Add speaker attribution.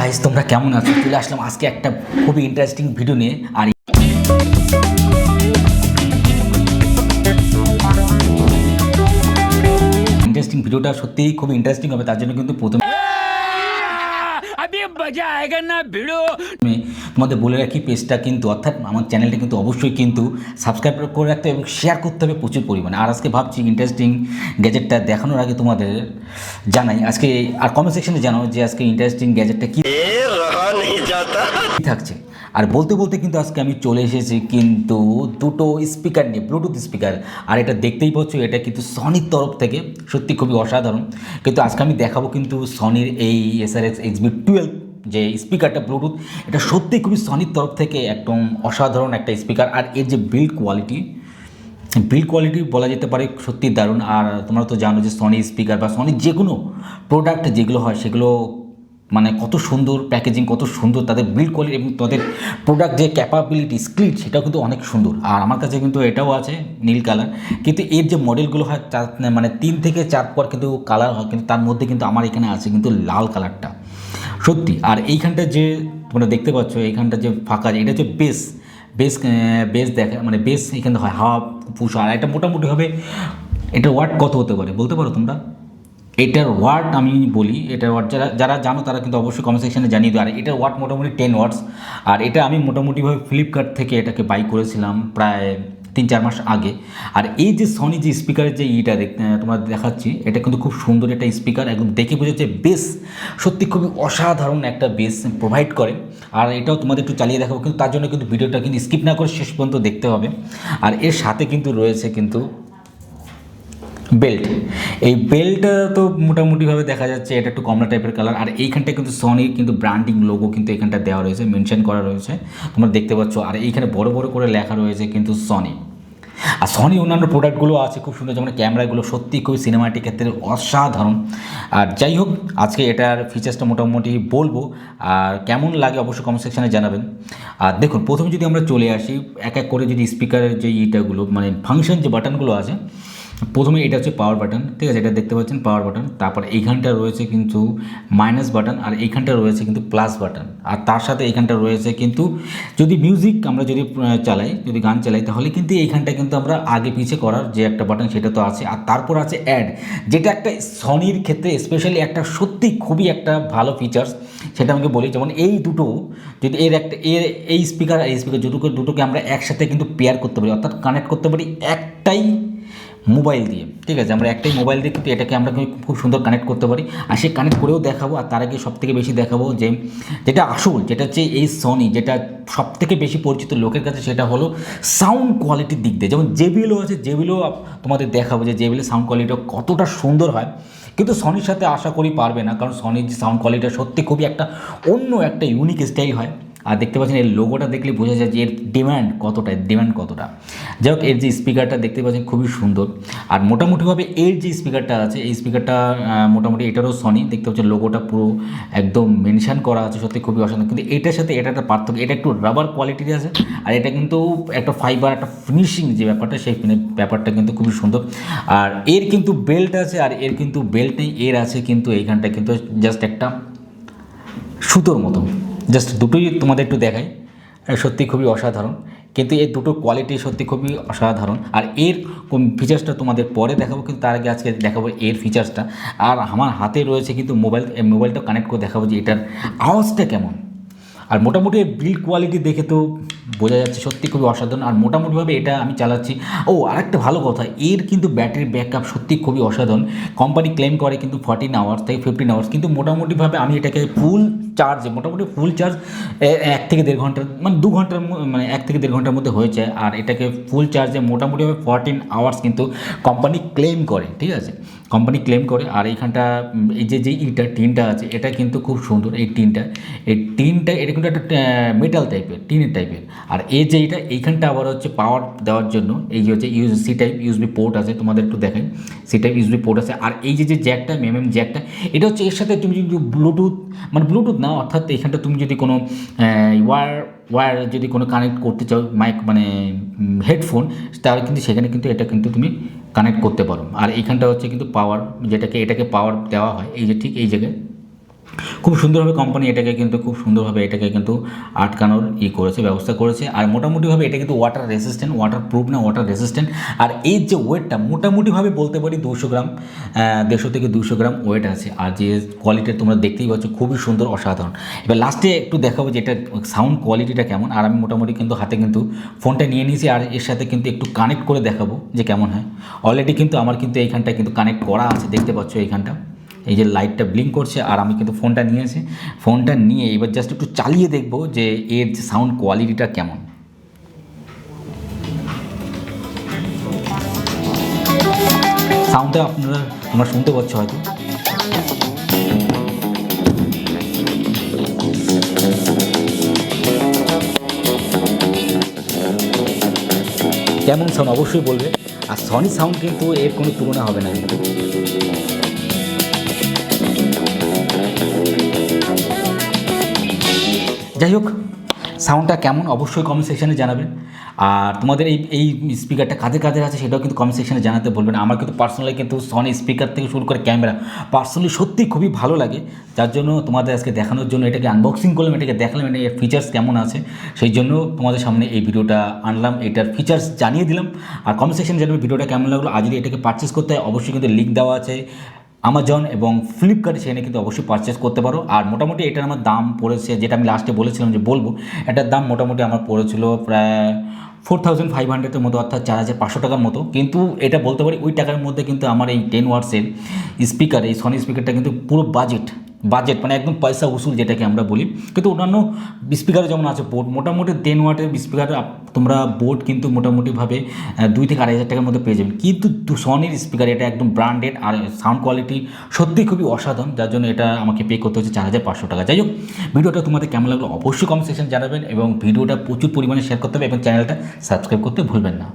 Speaker 1: Guys, তোমরা কেমন আছো? চলে আসলাম আজকে একটা খুবই ইন্টারেস্টিং ভিডিও নিয়ে। আর ইন্টারেস্টিং ভিডিওটা সত্যিই খুবই ইন্টারেস্টিং হবে, তার জন্য কিন্তু প্রথমে আমি তোমাদের বলে রাখি, পেজটা কিন্তু অর্থাৎ আমার চ্যানেলটা কিন্তু অবশ্যই কিন্তু সাবস্ক্রাইব করে রাখতে হবে এবং শেয়ার করতে হবে প্রচুর পরিমাণে। আর আজকে ভাবছি ইন্টারেস্টিং গ্যাজেটটা দেখানোর আগে তোমাদের জানাই আজকে, আর কমেন্ট সেকশনে জানাও যে আজকে ইন্টারেস্টিং গ্যাজেটটা কী থাকছে। আর বলতে বলতে কিন্তু আজকে আমি চলে এসেছি কিন্তু দুটো স্পিকার নিয়ে, ব্লুটুথ স্পিকার। আর এটা দেখতেই পাচ্ছ, এটা কিন্তু সনির তরফ থেকে, সত্যি খুবই অসাধারণ। কিন্তু আজকে আমি দেখাবো কিন্তু সনির এই SRX XB12 যে স্পিকারটা ব্লুটুথ, এটা সত্যি খুবই সনির তরফ থেকে একদম অসাধারণ একটা স্পিকার। আর এর যে বিল্ড কোয়ালিটি বলা যেতে পারে সত্যি দারুণ। আর তোমরা তো জানো যে সনি স্পিকার বা সনির যে কোনো প্রোডাক্ট যেগুলো হয় সেগুলো মানে কত সুন্দর প্যাকেজিং, কত সুন্দর তাদের বিল্ড কোয়ালিটি এবং তাদের প্রোডাক্ট যে ক্যাপাবিলিটি স্কিল, সেটাও কিন্তু অনেক সুন্দর। আর আমার কাছে কিন্তু এটাও আছে নীল কালার, কিন্তু এর যে মডেলগুলো হয় মানে 3 থেকে 4 পর কিন্তু কালার হয়, কিন্তু তার মধ্যে কিন্তু আমার এখানে আছে কিন্তু লাল কালারটা সত্যি। আর এইখানটা যে তোমরা দেখতে পাচ্ছ, এইখানটা যে ফাঁকা, এটা হচ্ছে বেস দেখা, মানে বেস এখানে হয় হাওয়া পুষ। আর এটা মোটামুটি হবে, এটার ওয়াট কত হতে পারে বলতে পারো তোমরা? এটার ওয়াট আমি বলি, এটার ওয়াট যারা জানো তারা কিন্তু অবশ্যই কমেন্ট সেকশনে জানিয়ে দেয়। আর এটার ওয়াট মোটামুটি 10 ওয়াটস। আর এটা আমি মোটামুটিভাবে ফ্লিপকার্ট থেকে এটাকে বাই করেছিলাম প্রায় 3-4 মাস আগে। আর এই যে সনি যে স্পিকারের যে তোমরা দেখাচ্ছি, এটা কিন্তু খুব সুন্দর একটা স্পিকার, একদম দেখে বোঝাচ্ছে বেস সত্যি খুবই অসাধারণ একটা বেস প্রোভাইড করে। আর এটাও তোমাদের একটু চালিয়ে দেখাবো, কিন্তু তার জন্য কিন্তু ভিডিওটা কিন্তু স্কিপ না করে শেষ পর্যন্ত দেখতে হবে। আর এর সাথে কিন্তু রয়েছে কিন্তু বেল্ট। এই বেল্টটা তো মোটামুটিভাবে দেখা যাচ্ছে এটা একটু কমলা টাইপের কালার। আর এইখানটা কিন্তু সনির কিন্তু ব্র্যান্ডিং লোগো কিন্তু এখানটা দেওয়া রয়েছে, মেনশন করা রয়েছে, তোমরা দেখতে পাচ্ছ। আর এইখানে বড় বড় করে লেখা রয়েছে কিন্তু সনি। আর সনি অন্যান্য প্রোডাক্টগুলো আছে খুব সুন্দর, যেমন ক্যামেরাগুলো সত্যি খুবই সিনেমাটিক ক্ষেত্রে অসাধারণ। আর যাই হোক, আজকে এটার ফিচার্সটা মোটামুটি বলবো, আর কেমন লাগে অবশ্যই কমেন্ট সেকশানে জানাবেন। আর দেখুন, প্রথমে যদি আমরা চলে আসি এক এক করে, যদি স্পিকারের যে ইটাগুলো মানে ফাংশন যে বাটনগুলো আছে, প্রথমে এটা হচ্ছে পাওয়ার বাটন, ঠিক আছে, এটা দেখতে পাচ্ছেন পাওয়ার বাটন। তারপর এইখানটা রয়েছে কিন্তু মাইনাস বাটন, আর এইখানটা রয়েছে কিন্তু প্লাস বাটন। আর তার সাথে এইখানটা রয়েছে কিন্তু যদি মিউজিক আমরা যদি চালাই, যদি গান চালাই, তাহলে কিন্তু এইখানটা কিন্তু আমরা আগে পিছিয়ে করার যে একটা বাটন সেটা তো আছে। আর তারপর আছে অ্যাড, যেটা একটা সনির ক্ষেত্রে স্পেশালি একটা সত্যি খুবই একটা ভালো ফিচার্স, সেটা আমাকে বলি। যেমন এই দুটো যদি এই স্পিকার দুটোকে আমরা একসাথে কিন্তু পেয়ার করতে পারি, অর্থাৎ কানেক্ট করতে পারি একটাই মোবাইল দিয়ে, ঠিক আছে, আমরা একটাই মোবাইল দিয়ে কিন্তু এটাকে আমরা খুব সুন্দর কানেক্ট করতে পারি। আর সে কানেক্ট করেও দেখাবো। আর তার আগে সবথেকে বেশি দেখাবো যে যেটা আসল, যেটা হচ্ছে এই সনি, যেটা সবথেকে বেশি পরিচিত লোকের কাছে, সেটা হলো সাউন্ড কোয়ালিটির দিক দিয়ে। যেমন জেবিএলও আছে, জেবিএলও তোমাদের দেখাবো যে জেবিএলের সাউন্ড কোয়ালিটিটা কতটা সুন্দর হয়। কিন্তু সনির সাথে আশা করি পারবে না, কারণ সনির যে সাউন্ড কোয়ালিটিটা সত্যি খুবই একটা অন্য একটা ইউনিক স্টাইল হয়। আর দেখতে পাচ্ছেন এর লোগোটা দেখলে বোঝা যায় যে এর ডিমান্ড কতটা। যাই হোক, এর যে স্পিকারটা দেখতে পাচ্ছেন খুবই সুন্দর। আর মোটামুটিভাবে এর যে স্পিকারটা আছে, এই স্পিকারটা মোটামুটি এটারও সনি, দেখতে পাচ্ছেন লোগোটা পুরো একদম মেনশন করা আছে, সত্যি খুবই অসাধারণ। কিন্তু এটার সাথে এটা একটা পার্থক্য, এটা একটু রাবার কোয়ালিটির আছে, আর এটা কিন্তু একটা ফাইবার, একটা ফিনিশিং যে ব্যাপারটা, সেই ব্যাপারটা কিন্তু খুবই সুন্দর। আর এর কিন্তু বেল্ট আছে, আর এর কিন্তু বেল্ট নেই, এর আছে কিন্তু এইখানটা কিন্তু জাস্ট একটা সুতোর মতো। জাস্ট দুটোই তোমাদের একটু দেখাই, সত্যি খুবই অসাধারণ। কিন্তু এই দুটো কোয়ালিটি সত্যি খুবই অসাধারণ। আর এর ফিচার্সটা তোমাদের পরে দেখাবো, কিন্তু তার আগে আজকে দেখাবো এর ফিচার্সটা। আর আমার হাতে রয়েছে কিন্তু মোবাইলটা কানেক্ট করে দেখাবো যে এটার আওয়াজটা কেমন। আর মোটামুটি বিল্ড কোয়ালিটি দেখে তো বোঝা যাচ্ছে সত্যি খুবই অসাধারণ। আর মোটামুটিভাবে এটা আমি চালাচ্ছি। আরেকটা ভালো কথা, এর কিন্তু ব্যাটারি ব্যাকআপ সত্যি খুবই অসাধারণ। কোম্পানি ক্লেম করে কিন্তু 14 আওয়ার্স থেকে 15 আওয়ার্স, কিন্তু মোটামুটিভাবে আমি এটাকে ফুল চার্জ 1 থেকে 1.5 ঘন্টার, মানে 2 ঘন্টার, মানে 1 থেকে 1.5 ঘন্টার মধ্যে হয়ে যায়। আর এটাকে ফুল চার্জে মোটামুটিভাবে 14 আওয়ার্স কিন্তু কোম্পানি ক্লেম করে, ঠিক আছে, কোম্পানি ক্লেম করে। আর এইখানটা এই যে টিনটা আছে, এটা কিন্তু খুব সুন্দর। এই টিনটা এটা কিন্তু একটা মেটাল টাইপের, টিনের টাইপের। আর এই যে এইখানটা আবার হচ্ছে পাওয়ার দেওয়ার জন্য এই যে হচ্ছে সি টাইপ ইউএসবি পোর্ট আছে, তোমাদের একটু দেখাই, সি টাইপ ইউএসবি পোর্ট আছে। আর এই যে জ্যাকটা, জ্যাকটা, এটা হচ্ছে এর সাথে তুমি যদি ব্লুটুথ না, অর্থাৎ এইখানটা তুমি যদি কোনো ওয়্যার যদি কোনো কানেক্ট করতে চাও, মাইক মানে হেডফোন, তাহলে কিন্তু সেখানে কিন্তু এটা কিন্তু তুমি কানেক্ট করতে পারো। আর এইখানটা হচ্ছে কিন্তু পাওয়ার, এটাকে পাওয়ার দেওয়া হয়, এই যে ঠিক এই জায়গায় খুব সুন্দরভাবে কোম্পানি এটাকে কিন্তু আটকানোর করেছে, ব্যবস্থা করেছে। আর মোটামুটিভাবে এটা কিন্তু ওয়াটার রেসিস্ট্যান্ট, ওয়াটার প্রুফ না, ওয়াটার রেসিস্ট্যান্ট। আর এই যে ওয়েটটা মোটামুটিভাবে বলতে পারি 200 গ্রাম, 150 থেকে 200 গ্রাম ওয়েট আছে। আর যে কোয়ালিটি তোমরা দেখতেই পাচ্ছ খুবই সুন্দর, অসাধারণ। এবার লাস্টে একটু দেখাবো যে এটা সাউন্ড কোয়ালিটিটা কেমন। আর আমি মোটামুটি কিন্তু হাতে কিন্তু ফোনটা নিয়ে নিয়েছি, আর এর সাথে কিন্তু একটু কানেক্ট করে দেখাবো যে কেমন হয়। অলরেডি কিন্তু আমার কিন্তু এইখানটা কিন্তু কানেক্ট করা আছে, দেখতে পাচ্ছ এইখানটা, এই যে লাইটটা ব্লিঙ্ক করছে। আর আমি কিন্তু ফোনটা নিয়েছি, ফোনটা নিয়ে এবার জাস্ট একটু চালিয়ে দেখবো যে এর যে সাউন্ড কোয়ালিটিটা কেমন। সাউন্ডটা তোমরা শুনতে পাচ্ছ হয়তো। কেমন সাউন্ড অবশ্যই বলবে। আর সনি সাউন্ড কিন্তু এর কোনো তুলনা হবে না। যাই হোক, সাউন্ডটা কেমন অবশ্যই কমেন্ট সেকশানে জানাবেন। আর তোমাদের এই স্পিকারটা কাদের কাদের আছে সেটাও কিন্তু কমেন্ট সেকশানে জানাতে বলবেন। আমার কিন্তু পার্সোনালি কিন্তু সনি স্পিকার থেকে শুরু করে ক্যামেরা পার্সোনালি সত্যি খুবই ভালো লাগে, যার জন্য তোমাদের আজকে দেখানোর জন্য এটাকে আনবক্সিং করলাম, এটাকে দেখালাম এর ফিচার্স কেমন আছে, সেই জন্য তোমাদের সামনে এই ভিডিওটা আনলাম, এটার ফিচার্স জানিয়ে দিলাম। আর কমেন্ট সেকশানে জানাবে ভিডিওটা কেমন লাগলো। আর যদি এটাকে পারচেস করতে হয় অবশ্যই কিন্তু লিঙ্ক দেওয়া আছে আমাজন এবং ফ্লিপকার্টে, সেখানে কিন্তু অবশ্যই পারচেস করতে পারো। আর মোটামুটি এটার আমার দাম পড়েছে, যেটা আমি লাস্টে বলেছিলাম যে বলবো, এটার দাম মোটামুটি আমার পড়েছিল প্রায় 4500-এর মতো, অর্থাৎ 4500 টাকার মতো। কিন্তু এটা বলতে পারি ওই টাকার মধ্যে কিন্তু আমার এই 10 ওয়াটসের স্পিকার, এই সনি স্পিকারটা কিন্তু পুরো বাজেট মানে একদম পয়সা উসুল যেটাকে আমরা বলি। কিন্তু অন্যান্য স্পিকারও যেমন আছে বোট, মোটামুটি 10 ওয়াটের স্পিকার তোমরা বোট কিন্তু মোটামুটিভাবে 2 থেকে 2500 টাকার মধ্যে পেয়ে যাবেন। কিন্তু সনির স্পিকার এটা একদম ব্র্যান্ডেড, আর সাউন্ড কোয়ালিটি সত্যি খুবই অসাধারণ, যার জন্য এটা আমাকে পে করতে হচ্ছে 4500 টাকা। যাই হোক, ভিডিওটা তোমাদের কেমন লাগলো অবশ্যই কমেন্ট সেকশন জানাবেন, এবং ভিডিওটা প্রচুর পরিমাণে শেয়ার করতে হবে, এবং চ্যানেলটা সাবস্ক্রাইব করতে ভুলবেন না।